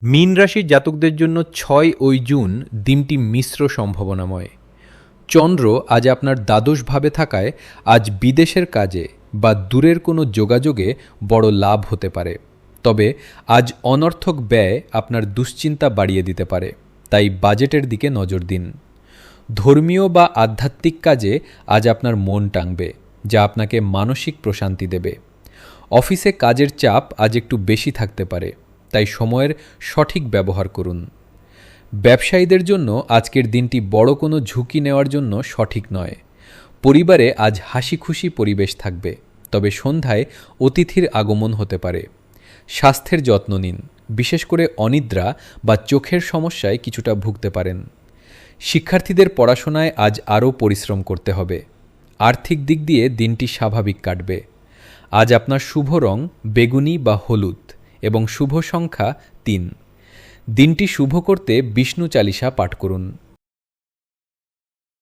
মীন রাশির জাতকদের জন্য ৬ জুন দিনটি মিশ্র সম্ভাবনাময়। চন্দ্র আজ আপনার দ্বাদশভাবে থাকায় আজ বিদেশের কাজে বা দূরের কোনো যোগাযোগে বড় লাভ হতে পারে, তবে আজ অনর্থক ব্যয় আপনার দুশ্চিন্তা বাড়িয়ে দিতে পারে, তাই বাজেটের দিকে নজর দিন। ধর্মীয় বা আধ্যাত্মিক কাজে আজ আপনার মন টানবে, যা আপনাকে মানসিক প্রশান্তি দেবে। অফিসে কাজের চাপ আজ একটু বেশি থাকতে পারে, তাই সময়ের সঠিক ব্যবহার করুন। ব্যবসায়ীদের জন্য আজকের দিনটি বড় কোনো ঝুঁকি নেওয়ার জন্য সঠিক নয়। পরিবারে আজ হাসি খুশি পরিবেশ থাকবে, তবে সন্ধ্যায় অতিথির আগমন হতে পারে। স্বাস্থ্যের যত্ন নিন, বিশেষ করে অনিদ্রা বা চোখের সমস্যায় কিছুটা ভুগতে পারেন। শিক্ষার্থীদের পড়াশোনায় আজ আরও পরিশ্রম করতে হবে। আর্থিক দিক দিয়ে দিনটি স্বাভাবিক কাটবে। আজ আপনার শুভ রং বেগুনি বা হলুদ এবং শুভ সংখ্যা ৩। দিনটি শুভ করতে বিষ্ণু চালিসা পাঠ করুন।